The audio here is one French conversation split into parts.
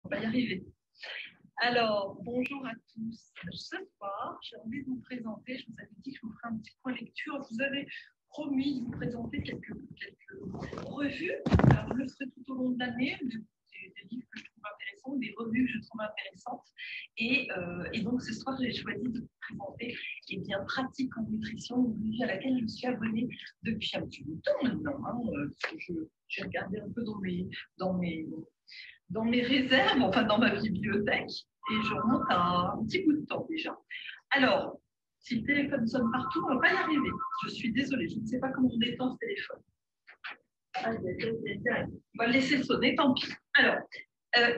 On va y arriver. Alors, bonjour à tous. Ce soir, j'ai envie de vous présenter, je vous avais dit que je vous ferai un petit point lecture. Je vous avais promis de vous présenter quelques revues. Alors, je le ferai tout au long de l'année, des livres que je trouve intéressants, des revues que je trouve intéressantes. Et donc, ce soir, j'ai choisi de vous présenter Pratique en nutrition, une revue à laquelle je suis abonnée depuis un petit bout de temps maintenant. J'ai regardé un peu dans mes réserves, enfin dans ma bibliothèque, et je remonte à un petit bout de temps déjà. Alors, si le téléphone sonne partout, on ne va pas y arriver. Je suis désolée, je ne sais pas comment on éteint ce téléphone. On va le laisser sonner, tant pis. Alors,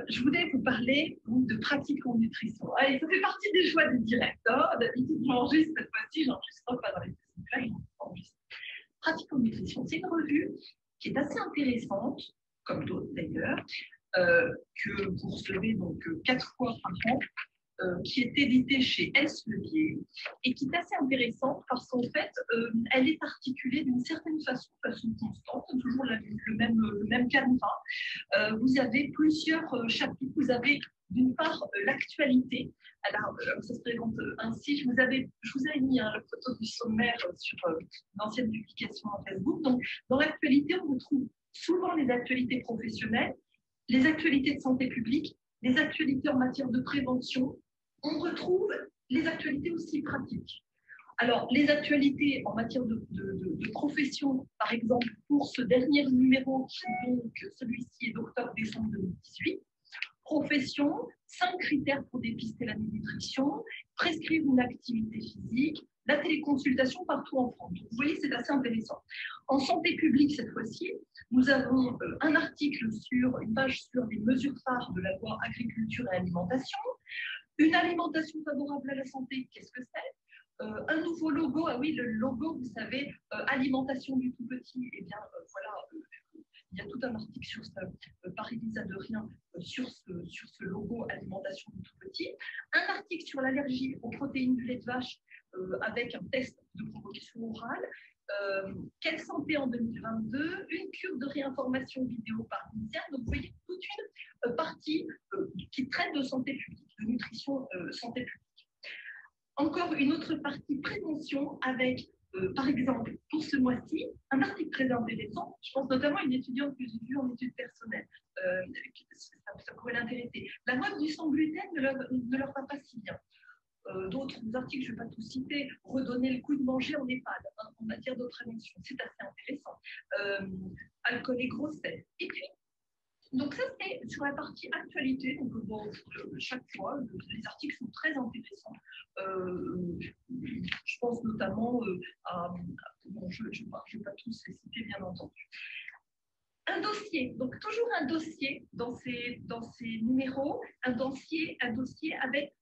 je voulais vous parler de pratique en nutrition. Allez, ça fait partie des choix du directeur. D'habitude, j'enregistre cette fois-ci, j'enregistre pas dans les Facebook Live, j'enregistre. Pratique en nutrition, c'est une revue qui est assez intéressante, comme d'autres d'ailleurs, que vous recevez donc 4 fois par an, qui est éditée chez Elsevier et qui est assez intéressante parce qu'en fait, elle est articulée d'une certaine façon constante, toujours le même canevas. Vous avez plusieurs chapitres. Vous avez d'une part l'actualité. Alors, ça se présente ainsi. Je vous avais mis la photo du sommaire sur l'ancienne publication en Facebook. Donc, dans l'actualité, on retrouve souvent les actualités professionnelles, les actualités de santé publique, les actualités en matière de prévention. On retrouve les actualités aussi pratiques. Alors, les actualités en matière de profession, par exemple, pour ce dernier numéro, donc celui-ci est d'octobre-décembre 2018, profession, 5 critères pour dépister la nutrition, prescrire une activité physique, la téléconsultation partout en France. Donc, vous voyez, c'est assez intéressant. En santé publique, cette fois-ci, nous avons un article une page sur les mesures phares de la loi agriculture et alimentation, une alimentation favorable à la santé, qu'est-ce que c'est? Un nouveau logo, ah oui, le logo, vous savez, alimentation du tout petit, eh bien, voilà, il y a tout un article sur ça, par Elisa de Rien, sur ce logo alimentation du tout petit. Un article sur l'allergie aux protéines du lait de vache, avec un test de provocation orale. Quelle santé en 2022, une cure de réinformation vidéo par ministère. Donc, vous voyez toute une partie qui traite de santé publique, de nutrition santé publique. Encore une autre partie prévention avec, par exemple, pour ce mois-ci, un article très intéressant. Je pense notamment à une étudiante que j'ai vue en études personnelles. Ça pourrait l'intéresser. La mode du sans gluten ne leur va pas si bien. D'autres articles, je ne vais pas tout citer, redonner le coup de manger en EHPAD, en matière de prévention, c'est assez intéressant. Alcool et grossesse. Et puis, donc ça c'est sur la partie actualité, donc bon, chaque fois, les articles sont très intéressants. Je pense notamment à, bon, je ne vais pas tous les citer bien entendu. Un dossier, donc toujours un dossier dans ces numéros, un dossier avec,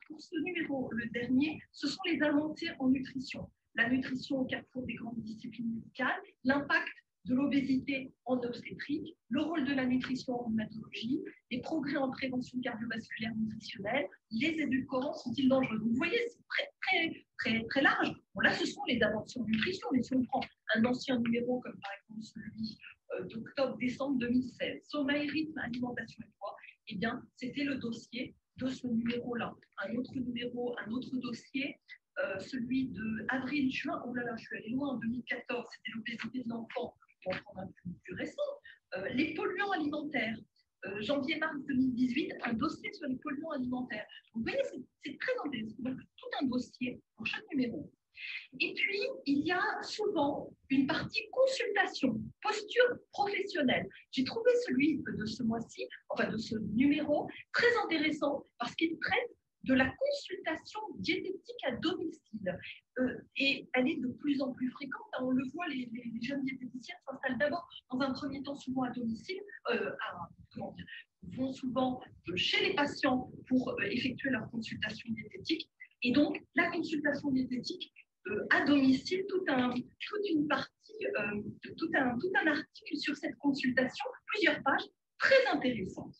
pour ce numéro, le dernier, ce sont les avancées en nutrition. La nutrition au carrefour des grandes disciplines médicales, l'impact de l'obésité en obstétrique, le rôle de la nutrition en rhumatologie, les progrès en prévention cardiovasculaire nutritionnelle, les édulcorants sont-ils dangereux? Vous voyez, c'est très large. Bon, là, ce sont les avancées en nutrition, mais si on prend un ancien numéro, comme par exemple celui d'octobre-décembre 2016, sommeil, rythme, alimentation et poids, eh bien, c'était le dossier de ce numéro-là. Un autre numéro, un autre dossier, celui de avril-juin, oh là là, je suis allée loin, en 2014, c'était l'obésité de l'enfant, on prend un plus récent, les polluants alimentaires, janvier-mars 2018, un dossier sur les polluants alimentaires. Vous voyez, c'est très intéressant, donc tout un dossier pour chaque numéro. Et puis, il y a souvent une partie consultation, posture professionnelle. J'ai trouvé celui de ce mois-ci, enfin de ce numéro, très intéressant parce qu'il traite de la consultation diététique à domicile. Et elle est de plus en plus fréquente. On le voit, les jeunes diététiciennes s'installent d'abord, dans un premier temps, souvent à domicile, vont souvent chez les patients pour effectuer leur consultation diététique. Et donc, la consultation diététique à domicile, toute une partie, tout un article sur cette consultation, plusieurs pages, très intéressantes,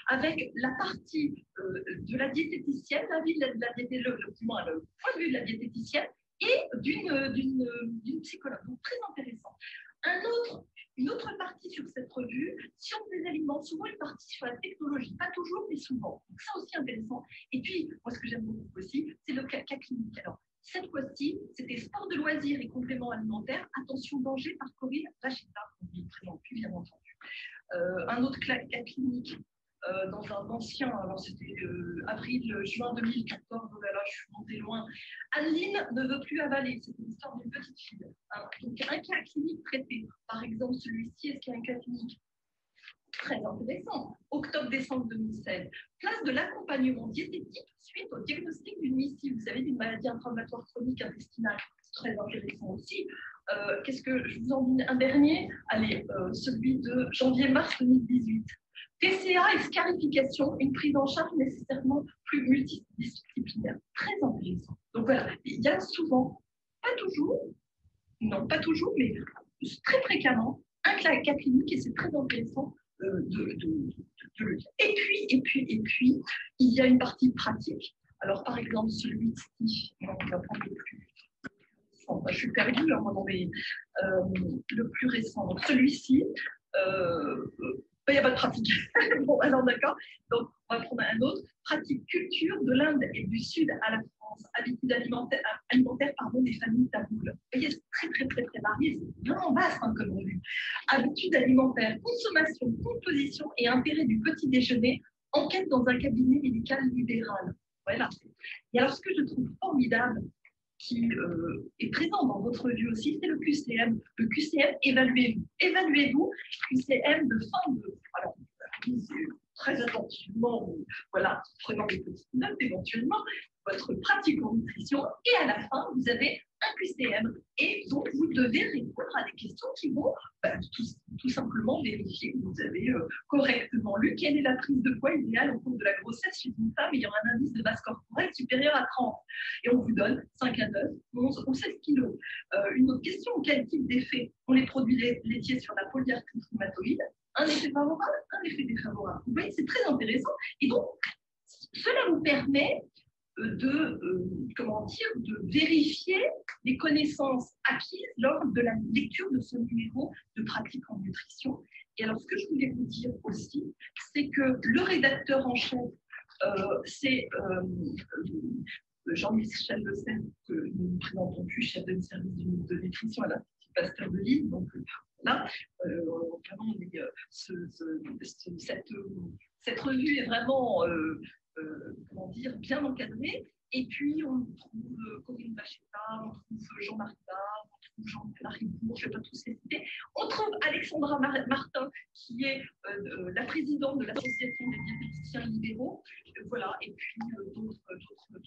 avec la partie de la diététicienne, le point de vue de la diététicienne et d'une psychologue. Donc, très intéressant. Un autre Une autre partie sur cette revue, sciences des aliments, souvent une partie sur la technologie, pas toujours, mais souvent. Donc ça aussi intéressant. Et puis, moi, ce que j'aime beaucoup aussi, c'est le cas clinique. Alors, cette fois-ci, c'était sport de loisirs et compléments alimentaires. Attention, danger par Corinne Rachita, on ne présente plus, bien entendu. Un autre cas clinique dans un ancien, alors c'était avril-juin 2014, oh là là, je suis montée loin. Anne-Lyne ne veut plus avaler, c'est une histoire d'une petite fille. Donc un cas clinique traité, par exemple celui-ci, est-ce qu'il y a un cas clinique très intéressant, octobre-décembre 2016, place de l'accompagnement diététique suite au diagnostic d'une MIS-C, vous savez, d'une maladie inflammatoire chronique intestinale, c'est très intéressant aussi. Qu'est-ce que je vous en dis un dernier? Allez, celui de janvier-mars 2018. TCA et scarification, une prise en charge nécessairement plus multidisciplinaire. Très intéressant. Donc voilà, il y a souvent, pas toujours, non pas toujours, mais très fréquemment, un cas clinique et c'est très intéressant de le dire. Et puis, il y a une partie pratique. Alors par exemple, celui-ci, on va prendre le plus. Je suis perdue là, moi, dans le plus récent. Donc celui-ci, il n'y a pas de pratique. Bon, alors d'accord. Donc, on va prendre un autre. Pratique culture de l'Inde et du Sud à la France. Habitudes alimentaires des familles taboules. Vous voyez, c'est très varié. C'est vraiment vaste comme revue. Habitudes alimentaires, consommation, composition et intérêt du petit déjeuner. Enquête dans un cabinet médical libéral. Voilà. Et alors, ce que je trouve formidable, qui est présent dans votre revue aussi, c'est le QCM. Le QCM, évaluez-vous. Évaluez-vous, QCM de fin de... Alors, très attentivement, voilà, prenant des petites notes éventuellement, votre pratique en nutrition, et à la fin, vous avez un QCM. Et donc, vous devez répondre à des questions qui vont tout simplement vérifier que vous avez correctement lu quelle est la prise de poids idéale au cours de la grossesse chez une femme ayant un indice de masse corporelle supérieur à 30. Et on vous donne 5 à 9, 11 ou 16 kilos. Une autre question, quel type d'effet ont les produits laitiers sur la polyarthrite rhumatoïde? Un effet favorable, un effet défavorable. Vous voyez, c'est très intéressant. Et donc, cela vous permet de vérifier les connaissances acquises lors de la lecture de ce numéro de pratique en nutrition. Et alors, ce que je voulais vous dire aussi, c'est que le rédacteur en chef, c'est Jean-Michel Le Sel, que nous ne présentons plus, chef de service de nutrition à l'Institut Pasteur de Lille. Donc là, vraiment, cette revue est vraiment bien encadrée. Et puis, on trouve Corinne Bacheta, on trouve Jean-Marc Barre, on trouve Jean-Marie Bourg, je ne vais pas tous les citer. On trouve Alexandra Martin, qui est la présidente de l'Association des diététiciens libéraux. Voilà, et puis d'autres personnes.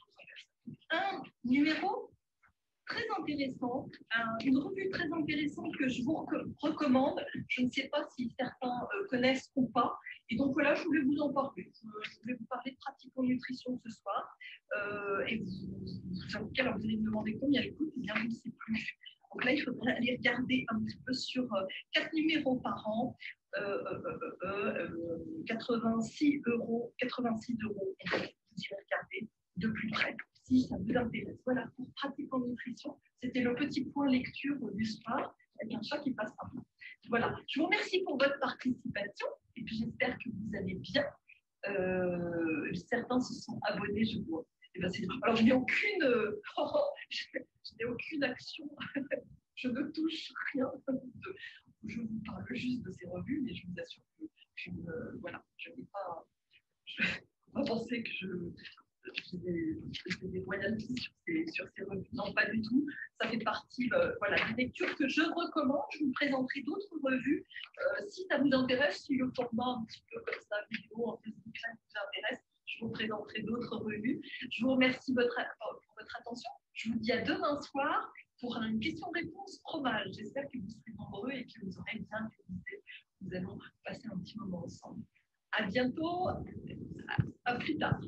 Un numéro très intéressant, une revue très intéressante que je vous recommande. Je ne sais pas si certains connaissent ou pas. Et donc voilà, je voulais vous en parler. Je voulais vous parler de pratique en nutrition ce soir. Et vous allez me demander combien elle coûte. Eh bien, je ne sais plus. Donc là, il faudrait aller regarder un petit peu sur 4 numéros par an. 86 euros. Et vous irez regarder de plus près si ça vous intéresse. Voilà, pour pratique en nutrition, c'était le petit point lecture du soir, avec un chat qui passe par là. Voilà, je vous remercie pour votre participation, et puis j'espère que vous allez bien. Certains se sont abonnés, je vois. Alors, je n'ai aucune action, je ne touche rien. Je vous parle juste de ces revues, mais je vous assure que je n'ai pas... Je ne pas penser que j'ai des royalties sur ces revues. Non, pas du tout. Ça fait partie des lectures que je recommande. Je vous présenterai d'autres revues. Si ça vous intéresse, si le format un petit peu comme ça, vidéo en Facebook vous intéresse, je vous présenterai d'autres revues. Je vous remercie pour votre attention. Je vous dis à demain soir pour une question-réponse fromage. J'espère que vous serez nombreux et que vous aurez bien utilisé. Nous allons passer un petit moment ensemble. À bientôt. À plus tard.